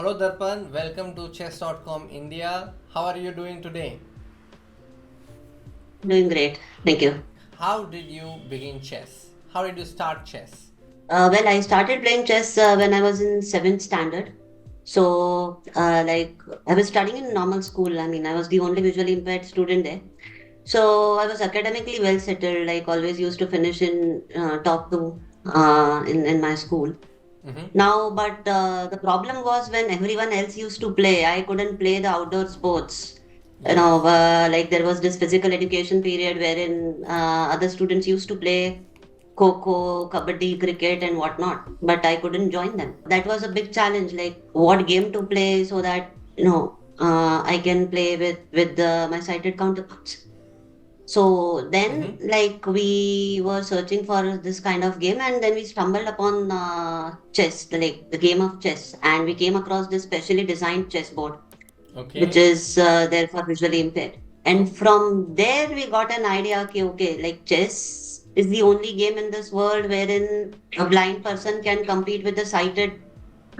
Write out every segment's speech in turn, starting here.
Hello Darpan, welcome to Chess.com India. How are you doing today? Doing great. Thank you. How did you begin chess? How did you start chess? Well, I started playing chess when I was in seventh standard. I was studying in normal school. I mean, I was the only visually impaired student there. So, I was academically well settled. Like, always used to finish in top two in my school. Mm-hmm. But the problem was when everyone else used to play, I couldn't play the outdoor sports. Yes. Like there was this physical education period wherein other students used to play Kho, Kabaddi, cricket, and whatnot, but I couldn't join them. That was a big challenge. Like, what game to play so that I can play with my sighted counterparts. So then, Mm-hmm. like, we were searching for this kind of game, and then we stumbled upon chess, like the game of chess, and we came across this specially designed chessboard, which Okay. is there for visually impaired. And So, from there, we got an idea. Okay, like chess is the only game in this world wherein a blind person can compete with a sighted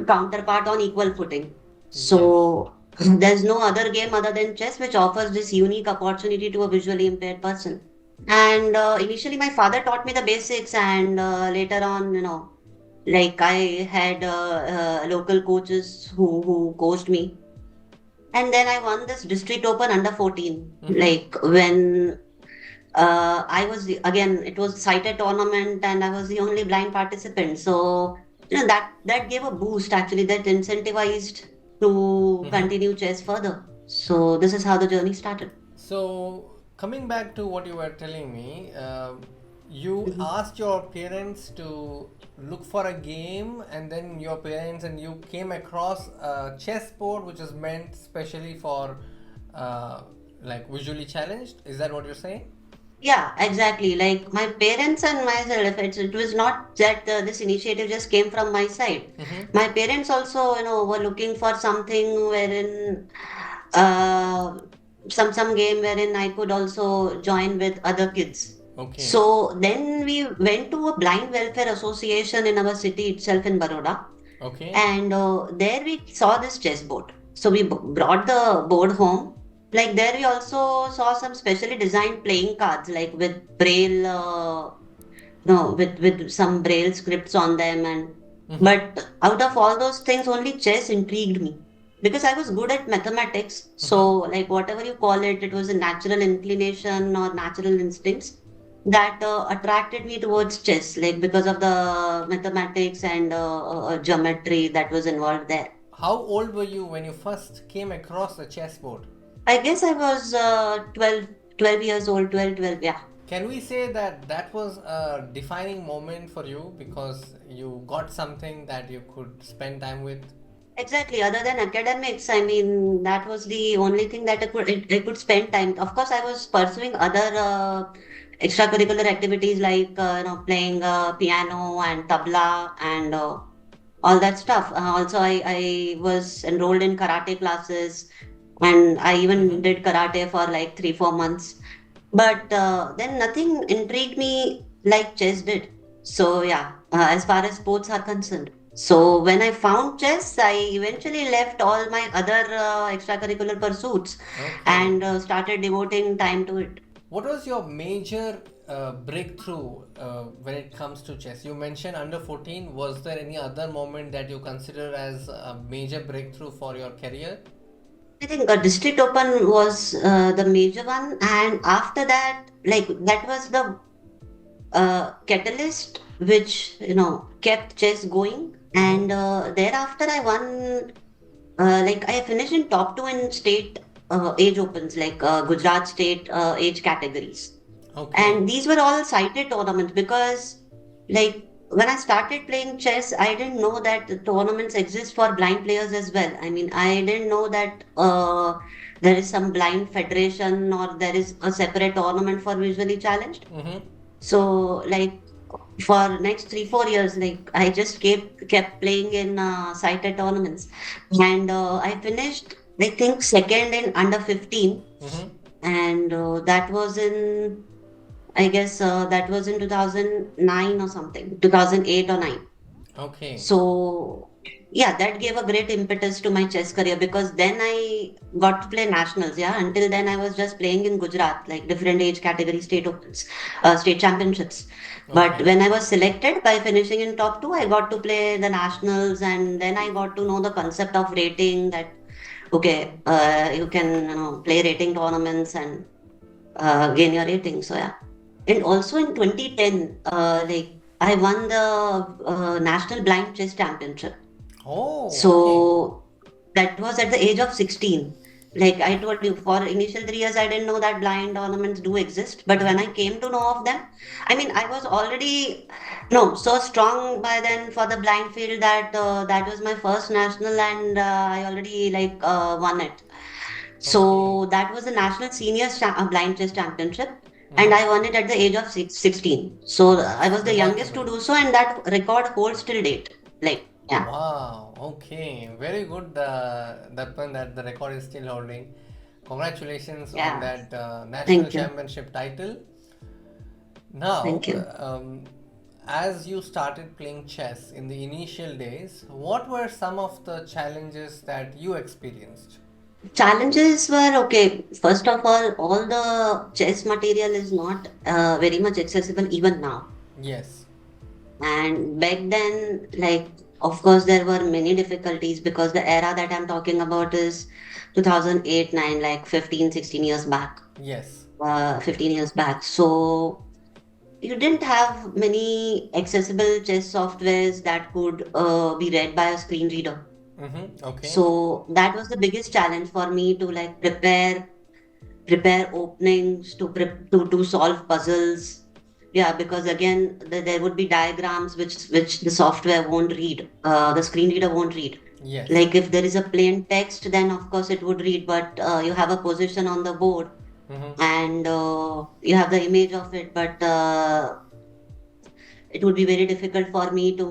counterpart on equal footing. yes. So there's no other game other than chess which offers this unique opportunity to a visually impaired person. And initially, my father taught me the basics, and later on, like I had local coaches who coached me, and then I won this district open under 14. Mm-hmm. Like when again, it was cited tournament, and I was the only blind participant. So that gave a boost. Actually, that incentivized to Mm-hmm. continue chess further. So this is how the journey started. So, coming back to what you were telling me, you Mhm. asked your parents to look for a game, and then your parents and you came across a chessboard which is meant specially for uh, like visually challenged. Is that what you're saying? Yeah, exactly. Like my parents and myself, it was not that this initiative just came from my side. Mm-hmm. My parents also, were looking for something wherein uh, some game wherein I could also join with other kids. Okay. So then we went to a blind welfare association in our city itself in Baroda, Okay. and there we saw this chessboard. So we brought the board home. Like there we also saw some specially designed playing cards, like with braille, no, with some braille scripts on them. And Mm-hmm. but out of all those things, only chess intrigued me because I was good at mathematics. Mm-hmm. So like whatever you call it, it was a natural inclination or natural instincts that attracted me towards chess, like because of the mathematics and geometry that was involved there. How old were you when you first came across the chessboard? I guess I was 12 years old, 12, yeah. Can we say that that was a defining moment for you because you got something that you could spend time with? Exactly. Other than academics, I mean, that was the only thing that I could spend time. Of course, I was pursuing other extracurricular activities like playing piano and tabla and all that stuff. Also, I was enrolled in karate classes, and I even Mm-hmm. did karate for like 3, 4 months. But then nothing intrigued me like chess did. So yeah, as far as sports are concerned. So when I found chess, I eventually left all my other extracurricular pursuits Okay. and started devoting time to it. What was your major breakthrough when it comes to chess? You mentioned under 14. Was there any other moment that you consider as a major breakthrough for your career? I think District Open was the major one, and after that, like that was the catalyst which kept chess going. Mm-hmm. And thereafter, I won. Like I finished in top two in state age opens, like Gujarat state age categories. Okay. And these were all cited tournaments because, like, when I started playing chess, I didn't know that the tournaments exist for blind players as well. I mean, I didn't know that there is some blind federation or there is a separate tournament for visually challenged. Mm-hmm. So, like, for next 3, 4 years, like I just kept playing in cited tournaments, and I finished, I think, second in under 15, Mm-hmm. and that was in, I guess, that was in 2009 or something, 2008 or 9. Okay. So. yeah, that gave a great impetus to my chess career because then I got to play nationals. Yeah, until then I was just playing in Gujarat, like different age category state opens, state championships. But Okay. when I was selected by finishing in top two, I got to play the nationals, and then I got to know the concept of rating. That okay, you can play rating tournaments and gain your rating. So yeah, and also in 2010, like I won the National Blind Chess Championship. Oh, okay. So that was at the age of 16. Like I told you, for initial 3 years, I didn't know that blind ornaments do exist. But when I came to know of them, I mean, I was already no so strong by then for the blind field that that was my first national, and I already like won it. Okay. So that was the national blind chess championship, and I Mm-hmm. won it at the age of 16. So I That's was the youngest to remarkable. do so, and that record holds till date. Like yeah, Wow. Okay. Very good, Darpan, that the record is still holding. Congratulations on yeah. that national Thank you. championship title. Now, Thank you. as you started playing chess in the initial days, what were some of the challenges that you experienced? Challenges were okay. First of all the chess material is not very much accessible even now. Yes. And back then, like, of course, there were many difficulties because the era that I'm talking about is 2008, 9, like 15, 16 years back, Yes. 15 years back. So you didn't have many accessible chess softwares that could be read by a screen reader. Mm-hmm. Okay. So that was the biggest challenge for me to like prepare openings to solve puzzles. Yeah, because again there would be diagrams which the software won't read, the screen reader won't read. Yes. Like if there is a plain text, then of course it would read, but you have a position on the board, Mm-hmm. and you have the image of it, but it would be very difficult for me to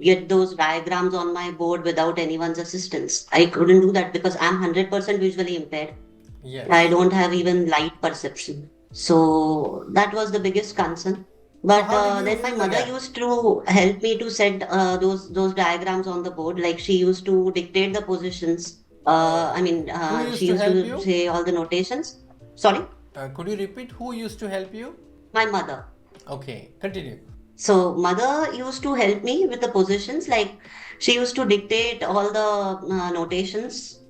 get those diagrams on my board without anyone's assistance. I couldn't do that because I'm 100% visually impaired. I Yes. don't have even light perception. So that was the biggest concern. So But how did you then my fill the mother gap? used to help me to set those diagrams on the board. Like she used to dictate the positions. I mean, Who she used to used help to you? say all the notations. Sorry, Could you repeat who used to help you? my mother. Okay, continue. So mother used to help me with the positions. Like she used to dictate all the notations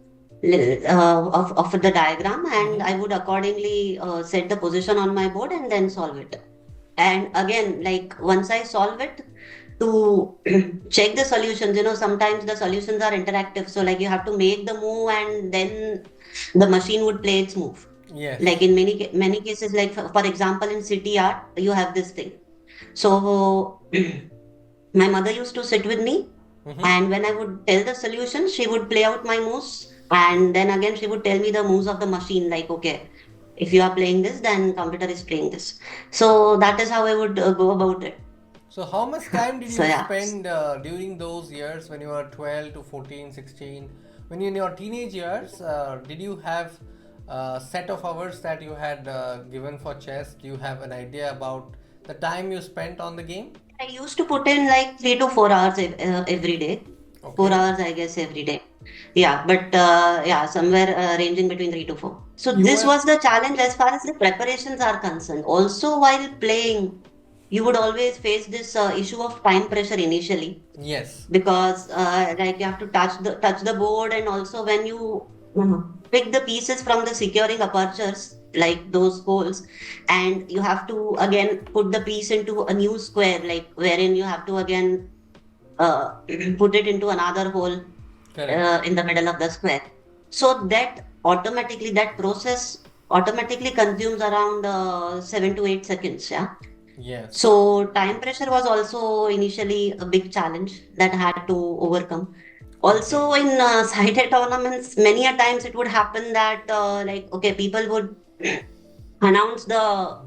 of the diagram, and I Mm-hmm. would accordingly set the position on my board and then solve it. And again, like once I solve it, to check the solutions, sometimes the solutions are interactive. So like you have to make the move, and then the machine would play its move. Like Yes. in many cases, like for example, in city art, you have this thing. So my mother used to sit with me, Mm-hmm. and when I would tell the solution, she would play out my moves, and then again she would tell me the moves of the machine. Like, okay, if you are playing this, then computer is playing this. So that is how I would go about it. So how much time did So you yeah, spend during those years when you were 12 to 14, 16? When you in your teenage years, did you have a set of hours that you had given for chess? Do you have an idea about the time you spent on the game? I used to put in like 3 to 4 hours every day. Four Okay. hours, I guess, every day. Yeah, but yeah, somewhere ranging between 3 to 4. So You this were. was the challenge as far as the preparations are concerned. Also, while playing, you would always face this issue of time pressure initially Yes. because like you have to touch the board, and also when you pick the pieces from the securing apertures like those holes, and you have to again put the piece into a new square, like wherein you have to again uh, put it into another hole Correct. in the middle of the square. So that process automatically consumes around 7 to 8 seconds. Yeah. Yes. So time pressure was also initially a big challenge that I had to overcome. Okay. Also in side tournaments, many a times it would happen that like okay, people would announce the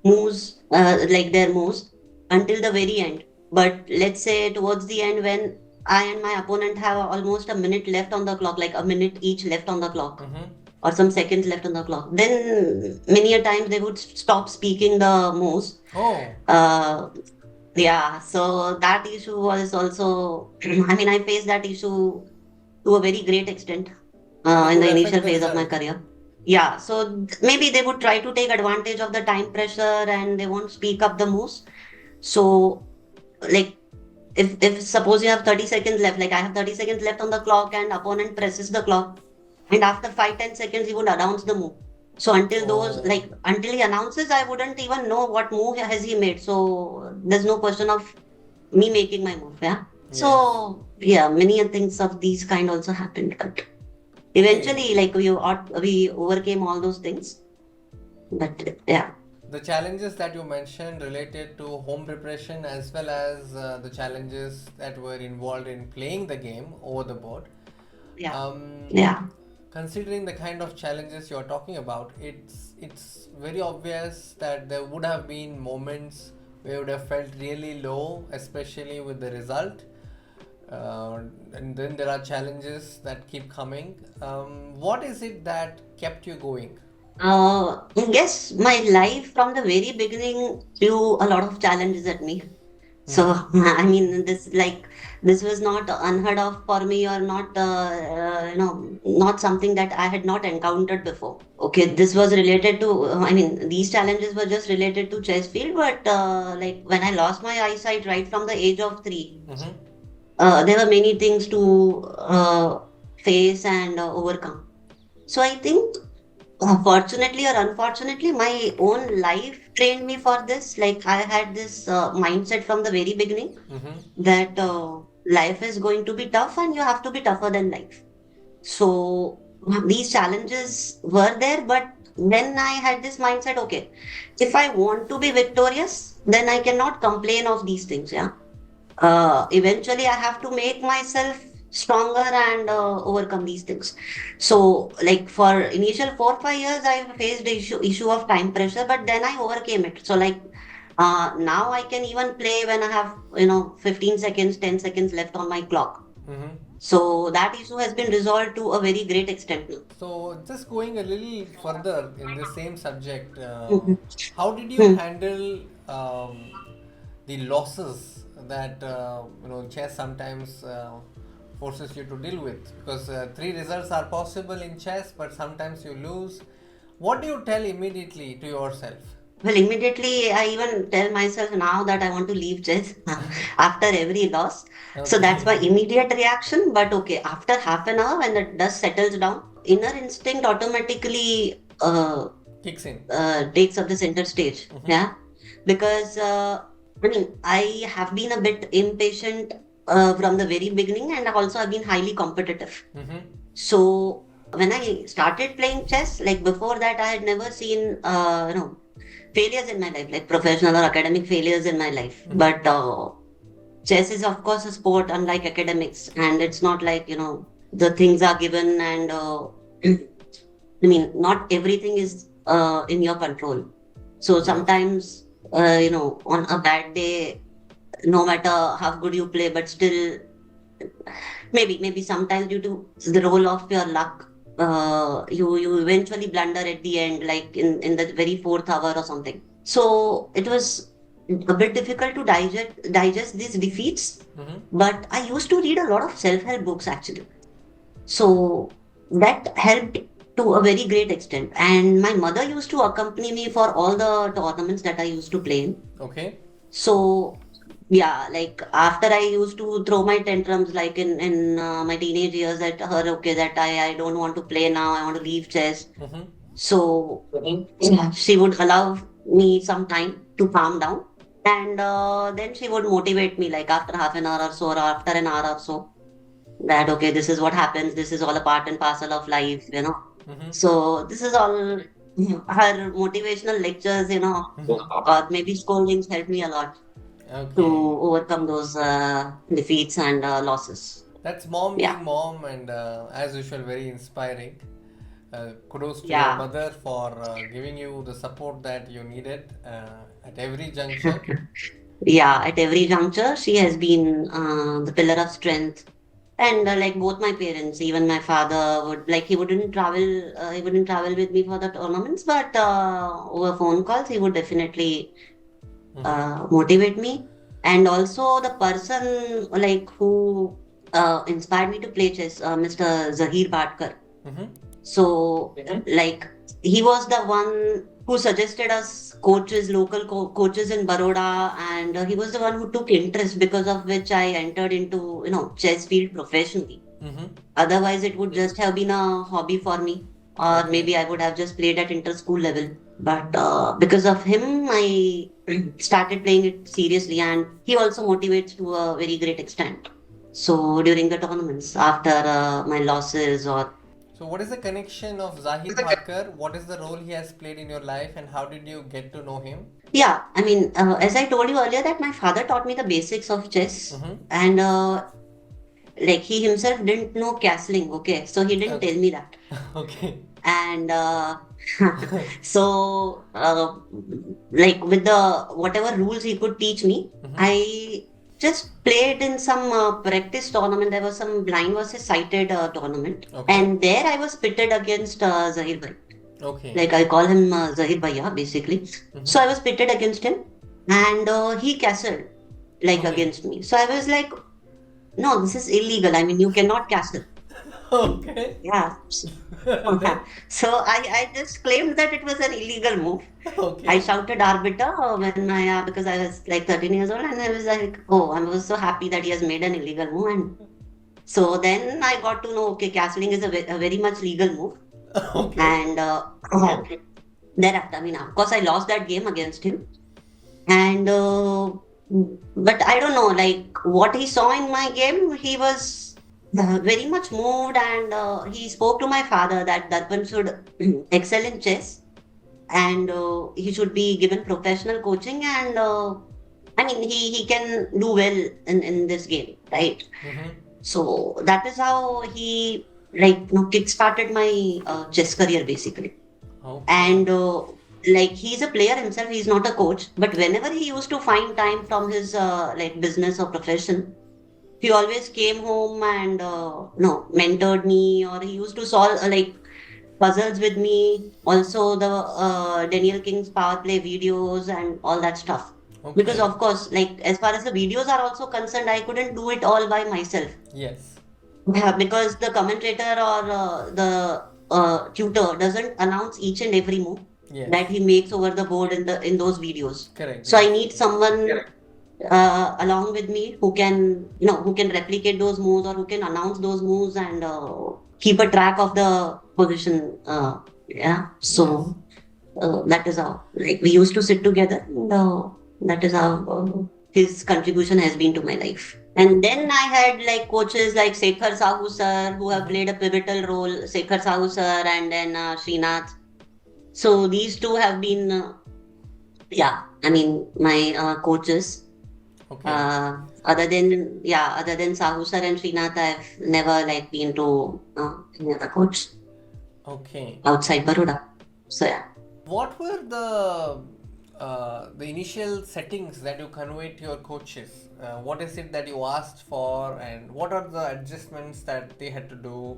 moves, like their moves, until the very end. But let's say towards the end, when I and my opponent have almost a minute left on the clock, like a minute each left on the clock, Mm-hmm. or some seconds left on the clock, then many a times they would stop speaking the moves. Oh. Uh, Yeah, so that issue was also, I mean, I faced that issue to a very great extent And it in would the affect initial the phase of my result. career. Yeah, so maybe they would try to take advantage of the time pressure and they won't speak up the most. So, like, if suppose you have 30 seconds left, like I have 30 seconds left on the clock and opponent presses the clock, and after 5-10 seconds, he would announce the move. So until those, Oh, like, until he announces, I wouldn't even know what move has he made. So there's no question of me making my move. Yeah. yes. So yeah, many things of these kind also happened, but Okay. eventually, like we overcame all those things. But yeah, The challenges that you mentioned related to home preparation as well as the challenges that were involved in playing the game over the board. yeah, Um, yeah. Considering the kind of challenges you're talking about, it's very obvious that there would have been moments where you would have felt really low, especially with the result. And then there are challenges that keep coming. What is it that kept you going? I guess my life from the very beginning threw a lot of challenges at me. So, Mm-hmm. I mean, this was not unheard of for me or not, not something that I had not encountered before. Okay, this was related to, I mean, these challenges were just related to chess field, but like when I lost my eyesight right from the age of 3, Mm-hmm. there were many things to face and overcome. So I think fortunately or unfortunately, my own life trained me for this. Like I had this mindset from the very beginning Mm-hmm. that life is going to be tough and you have to be tougher than life. So these challenges were there, but then I had this mindset, okay, if I want to be victorious, then I cannot complain of these things. Yeah. Eventually I have to make myself stronger and overcome these things. So like for initial 4-5 years I faced the issue of time pressure, but then I overcame it. So like now I can even play when I have 15 seconds, 10 seconds left on my clock. Mm-hmm. So that issue has been resolved to a very great extent now. So, just going a little further in the same subject, Mhm. how did you Hmm. handle the losses that chess sometimes forces you to deal with? Because three results are possible in chess, but sometimes you lose. What do you tell immediately to yourself? Well, immediately I even tell myself now that I want to leave chess after every loss. So that's my Okay, immediate reaction. But okay, after half an hour when the dust settles down, inner instinct automatically kicks in. takes up the center stage. Mm-hmm. Yeah. Because I mean, I have been a bit impatient from the very beginning and also I've been highly competitive. Mm-hmm. So when I started playing chess, like before that, I had never seen, failures in my life, like professional or academic failures in my life. Mm-hmm. But chess is, of course, a sport unlike academics, and it's not like the things are given, and I mean, not everything is in your control. So Yes. sometimes, on a bad day, no matter how good you play, but still maybe sometimes due to the role of your luck, you eventually blunder at the end, like in the very fourth hour or something. So it was a bit difficult to digest these defeats. Mm-hmm. But I used to read a lot of self-help books actually. So that helped to a very great extent. And my mother used to accompany me for all the tournaments that I used to play in. Okay. So yeah, like after I used to throw my tantrums like in my teenage years at her, okay, that I don't want to play now, I want to leave chess. Mm-hmm. So yeah, she would allow me some time to calm down. And then she would motivate me like after half an hour or so, or after an hour or so, that okay, this is what happens, this is all a part and parcel of life. Mm-hmm. So this is all her motivational lectures, or maybe scoldings helped me a lot to Okay. overcome those defeats and losses. That's mom Yeah, being mom, and as usual, very inspiring. Kudos to your yeah, mother for giving you the support that you needed at every juncture. yeah. At every juncture, she has been the pillar of strength. And like both my parents, even my father would like he wouldn't travel. He wouldn't travel with me for the tournaments, but over phone calls, he would definitely Mm-hmm. motivate me. And also the person like who inspired me to play chess, Mr. Zahir Bhatkar. Mm-hmm. So, like, he was the one who suggested us coaches, local coaches in Baroda, and he was the one who took interest, because of which I entered into, chess field professionally. Mm-hmm. Otherwise, it would just have been a hobby for me, or Okay. maybe I would have just played at inter-school level. But because of him, I started playing it seriously, and he also motivates to a very great extent. So during the tournaments, after my losses or So, what is the connection of Zahir Bhatkar? What is the role he has played in your life, and how did you get to know him? yeah, I mean, as I told you earlier, that my father taught me the basics of chess, Mm-hmm. and like he himself didn't know castling. Okay, so he didn't Okay. tell me that. Okay. And so like with the whatever rules he could teach me, Mm-hmm. I just played in some practice tournament. There was some blind versus sighted tournament, Okay. and there I was pitted against Zahir Bhai. Okay. Like I call him Zahir Bhaiya basically. Mm-hmm. So I was pitted against him, and he castled like Okay. against me. So I was like, no, this is illegal. I mean, you cannot castle. Okay. Yeah. Then. So I just claimed that it was an illegal move. I Okay. shouted arbiter when because I was like 13 years old, and I was like, oh, I was so happy that he has made an illegal move. And so then I got to know, okay, castling is a very much legal move. Okay. And thereafter, I mean, of course, I lost that game against him. And but I don't know, like what he saw in my game, he was very much moved, and he spoke to my father that Darpan should excel in chess, and he should be given professional coaching, and I mean he can do well in this game, right? Mm-hmm. So that is how he like kick started my chess career basically. Okay. And like he's a player himself, he's not a coach, but whenever he used to find time from his like business or profession, he always came home and no mentored me, or he used to solve like puzzles with me, also the Daniel King's power play videos and all that stuff. Because Okay. of course, like as far as the videos are also concerned, I couldn't do it all by myself. Yes. Yeah, because the commentator or the tutor doesn't announce each and every move Yes. that he makes over the board in those videos. Correct. So I Yes. need someone along with me who can who can replicate those moves, or who can announce those moves, and keep a track of the position. Yeah, Yes. so that is how like we used to sit together, and that is how his contribution has been to my life. And then I had like coaches like Sekhar Sahu sir, who have Mm-hmm. played a pivotal role. Sekhar Sahu sir, and then Srinath. So these two have been, yeah, I mean my coaches. Okay. Other than Sahu sir and Srinath, I've never like been to any other coach Okay. outside Baroda. So yeah. What were the initial settings that you conveyed to your coaches? What is it that you asked for, and what are the adjustments that they had to do?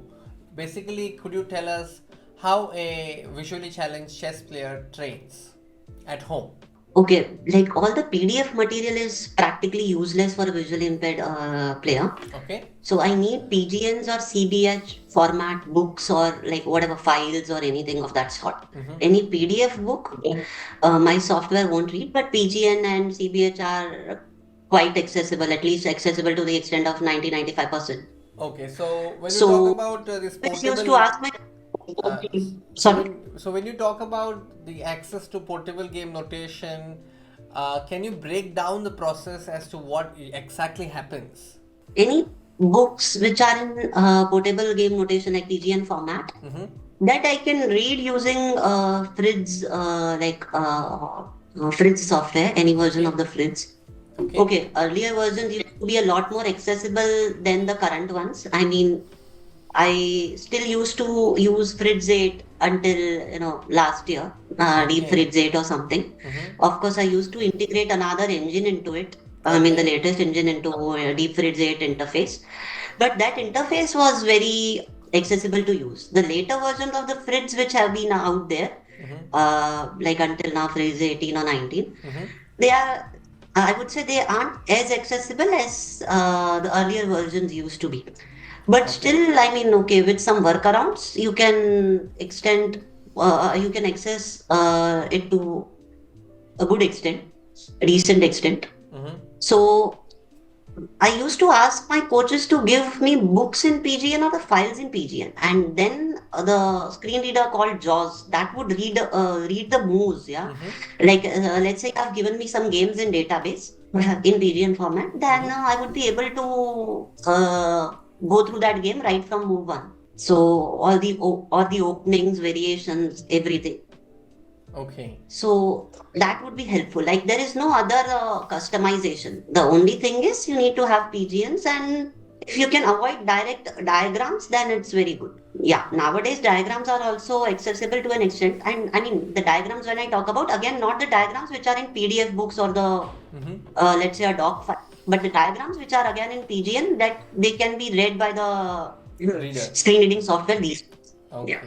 Basically, could you tell us how a visually challenged chess player trains at home? Okay, like all the PDF material is practically useless for a visually impaired player. Okay. So I need PGNs or CBH format books, or like whatever files or anything of that sort. Mm-hmm. Any PDF book, my software won't read, but PGN and CBH are quite accessible, at least accessible to the extent of 90-95%. Okay. So when you talk So about this I used to portable, ask my uh, sorry. so when you talk about the access to portable game notation, can you break down the process as to what exactly happens? Any books which are in portable game notation like PGN format Mm-hmm. that I can read using Fritz Fritz software, any version Okay. of the Fritz. Okay. Okay, earlier versions used to be a lot more accessible than the current ones. I mean, I still used to use Fritz 8 until last year, Deep Okay. Fritz 8 or something. Mm-hmm. Of course, I used to integrate another engine into it. I mean, the Okay. latest engine into Deep Fritz 8 interface. But that interface was very accessible to use. The later versions of the Fritz which have been out there, Mm-hmm. like until now, Fritz 18 or 19, Mm-hmm. they are I would say they aren't as accessible as the earlier versions used to be. But Okay. still, I mean, okay, with some workarounds, you can access it to a good extent, a decent extent. Mm-hmm. So I used to ask my coaches to give me books in PGN or the files in PGN, and then the screen reader called JAWS that would read the moves. Yeah, Mm-hmm. like let's say I've given me some games in database in PGN format, then Mm-hmm. I would be able to go through that game right from move one. So all the openings, variations, everything. Okay. So that would be helpful. Like there is no other customization. The only thing is you need to have PGNs, and if you can avoid direct diagrams, then it's very good. Yeah, nowadays diagrams are also accessible to an extent. And I mean, the diagrams when I talk about, again, not the diagrams which are in PDF books or the, Mm-hmm. let's say a doc file, but the diagrams which are again in PGN that they can be read by the Reader. screen reading software these days. Yeah. Okay.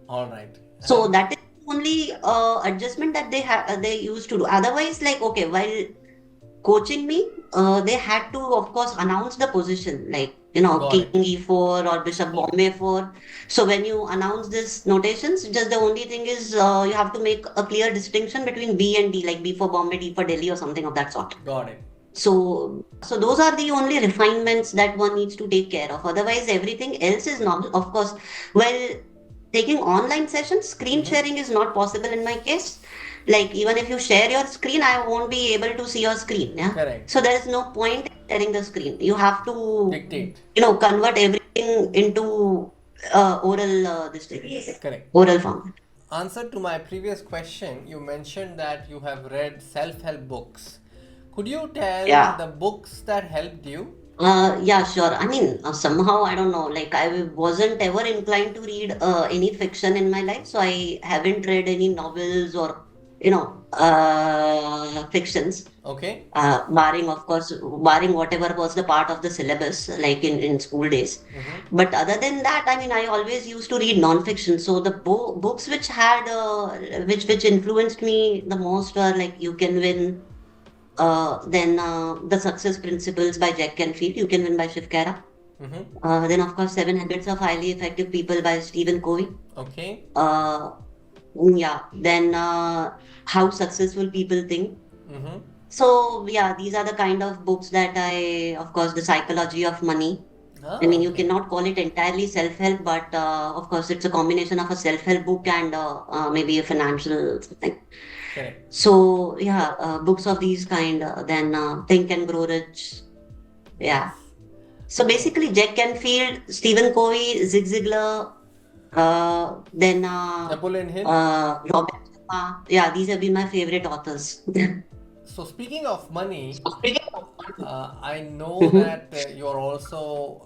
All right. So And that is the only adjustment that they used to do. Otherwise, like okay, while coaching me, they had to of course announce the position, like got King it. E4 or Bishop Bombay 4. So when you announce this notations, just the only thing is you have to make a clear distinction between B and D, like B for Bombay, D for Delhi, or something of that sort. Got it. So those are the only refinements that one needs to take care of. Otherwise, everything else is not. Of course, well, taking online sessions, screen Mm-hmm. sharing is not possible in my case. Like even if you share your screen, I won't be able to see your screen. Yeah. Correct. So there is no point in sharing the screen. You have to, Dictate. convert everything into oral this thing, Correct. oral format. Answer to my previous question, you mentioned that you have read self-help books. Could you tell Yeah. the books that helped you? Yeah, sure. I mean, somehow I don't know. Like I wasn't ever inclined to read any fiction in my life, so I haven't read any novels or fictions. Okay. Barring of course, barring whatever was the part of the syllabus, like in school days. Mm-hmm. But other than that, I mean, I always used to read non-fiction. So the books which had which influenced me the most were like You Can Win, then The Success Principles by Jack Canfield, You Can Win by Shiv Kara. Mm-hmm. Then, of course, Seven Habits of Highly Effective People by Stephen Covey. Okay. Uh, yeah, then How Successful People Think. Mm-hmm. So, yeah, these are the kind of books that of course, The Psychology of Money. I Ah, mean, you okay. cannot call it entirely self-help, but of course, it's a combination of a self-help book and maybe a financial something. Correct. So, yeah, books of these kind, then Think and Grow Rich. Yeah. Nice. So Okay. basically, Jack Canfield, Stephen Covey, Zig Ziglar, then Napoleon Hill. Robert Sharma. Yeah, these have been my favorite authors. So speaking of money, I know Mhm. that you're also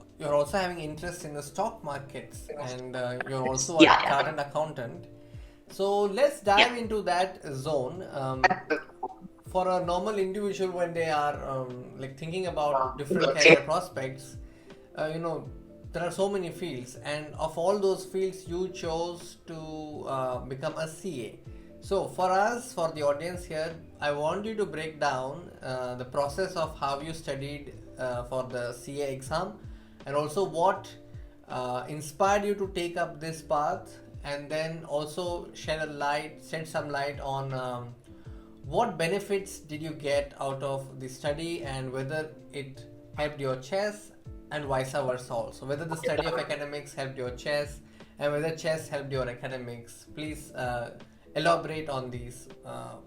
having interest in the stock markets, and you're also a Yeah, yeah, chartered accountant. So let's yeah. dive into that zone. For a normal individual, when they are like thinking about different career prospects, you know, there are so many fields, and of all those fields, you chose to become a CA. So for us, for the audience here, I want you to break down the process of how you studied for the CA exam, and also what inspired you to take up this path, and then also shed some light on what benefits did you get out of the study, and whether it helped your chess, and vice versa also, whether the study of academics helped your chess, and whether chess helped your academics. Please elaborate on these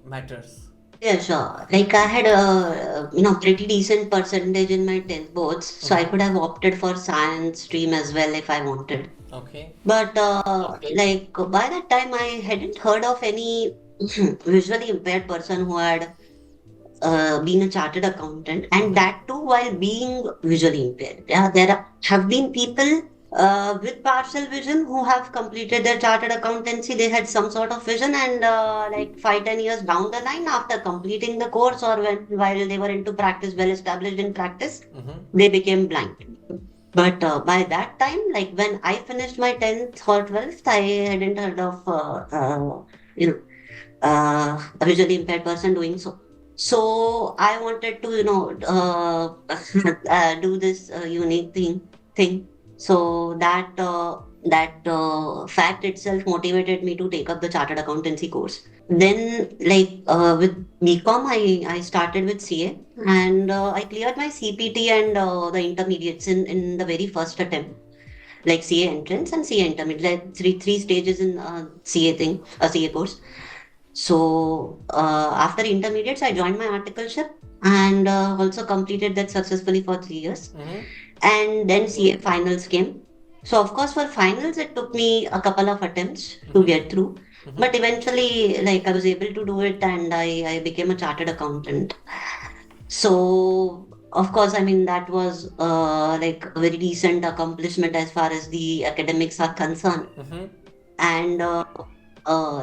matters. Yeah, sure. Like I had a pretty decent percentage in my 10th boards, so I Mm-hmm. could have opted for science stream as well if I wanted. Okay. But like by that time, I hadn't heard of any visually impaired person who had been a chartered accountant, and Mm-hmm. that too while being visually impaired. Yeah, have been people with partial vision who have completed their chartered accountancy. They had some sort of vision, and like 5, 10 years down the line, after completing the course or while they were into practice, well established in practice, Mm-hmm. they became blind. But by that time, like when I finished my 10th or 12th, I hadn't heard of you know a visually impaired person doing so. So I wanted to, do this unique thing. So that fact itself motivated me to take up the chartered accountancy course. Then, with BCom, I started with CA, and I cleared my CPT and the intermediates in the very first attempt, like CA entrance and CA intermediate, like three stages in CA thing, a CA course. So after intermediates, I joined my articleship and also completed that successfully for 3 years. Mm-hmm. And then CA finals came. So of course, for finals, it took me a couple of attempts to Mm-hmm. get through. Mm-hmm. But eventually, like I was able to do it, and I became a chartered accountant. So of course, I mean that was like a very decent accomplishment as far as the academics are concerned. Mm-hmm. And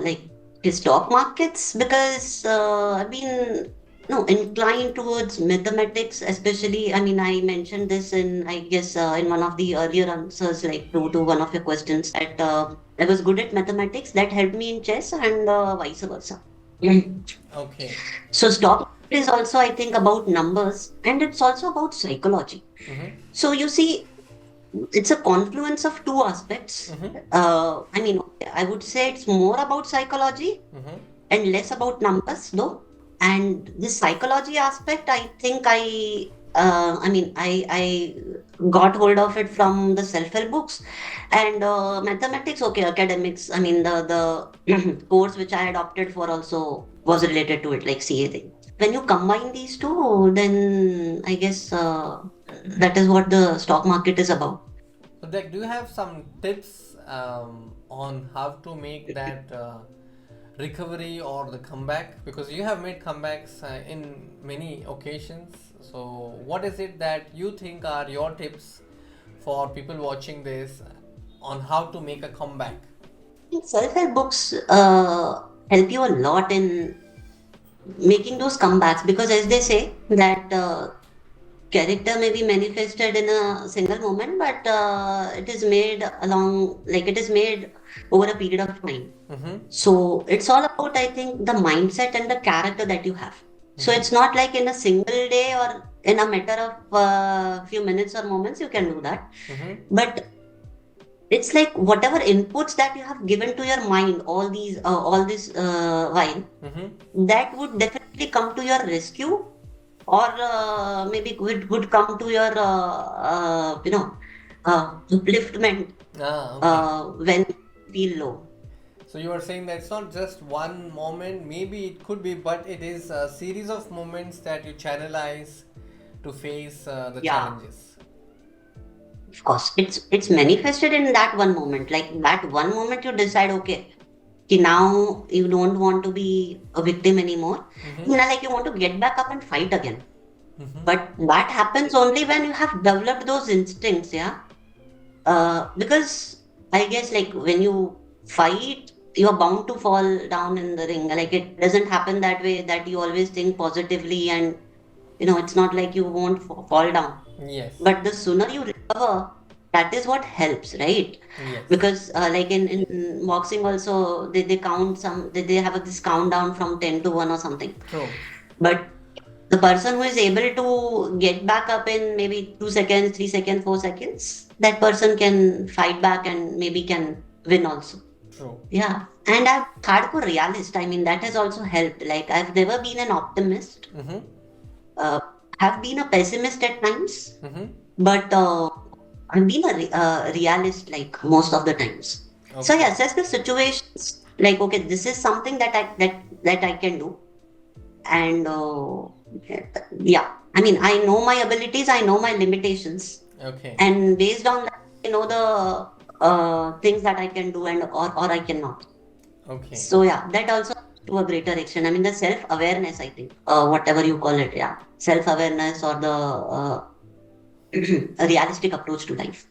like the stock markets, because I've been no inclined towards mathematics, especially. I mean, I mentioned this in, I guess, in one of the earlier answers, like to one of your questions, that I was good at mathematics. That helped me in chess, and vice versa. Mm. Okay. So stock market is also, I think, about numbers, and it's also about psychology. Mm-hmm. So you see, it's a confluence of two aspects. Mm-hmm. I mean, I would say it's more about psychology Mm-hmm. and less about numbers, though. And this psychology aspect, I think I got hold of it from the self-help books, and mathematics. Okay, academics. I mean, the course which I had opted for also was related to it, like CA thing. When you combine these two, then I guess that is what the stock market is about. So, like, do you have some tips on how to make that recovery or the comeback? Because you have made comebacks in many occasions. So, what is it that you think are your tips for people watching this on how to make a comeback? Self-help books help you a lot in making those comebacks, because as they say that character may be manifested in a single moment, but it is made over a period of time. Mm-hmm. So it's all about, I think, the mindset and the character that you have. So Mm-hmm. it's not like in a single day or in a matter of few minutes or moments you can do that. Mm-hmm. But it's like whatever inputs that you have given to your mind all this while, Mm-hmm. that would definitely come to your rescue, or maybe would come to your upliftment Okay. when you feel low. So you are saying that it's not just one moment, maybe it could be, but it is a series of moments that you channelize to face the Yeah, challenges. of course, it's manifested in that one moment. Like that one moment, you decide, okay, now you don't want to be a victim anymore. Mm-hmm. Now, like you want to get back up and fight again. Mm-hmm. But that happens only when you have developed those instincts, yeah. Because I guess like when you fight, you're bound to fall down in the ring. Like it doesn't happen that way, that you always think positively, and it's not like you won't fall down. Yes. But the sooner you recover, that is what helps, right? Yes. Because like in boxing also, they count they have this countdown from 10 to 1 or something. True. But the person who is able to get back up in maybe 2 seconds, 3 seconds, 4 seconds, that person can fight back and maybe can win also. True. Yeah. And I'm hardcore realist. I mean, that has also helped. Like, I've never been an optimist, Mm-hmm. uh, have been a pessimist at times, Mm-hmm. but I've been a realist like most of the times. So, Okay. yeah, assess the situations. Like, okay, this is something that I can do, and yeah, I mean, I know my abilities, I know my limitations, Okay. and based on that, I know the things that I can do and or I cannot. Okay. So yeah, that also to a greater extent, I mean, the self awareness, I think, whatever you call it, yeah, self awareness or the a realistic approach to life.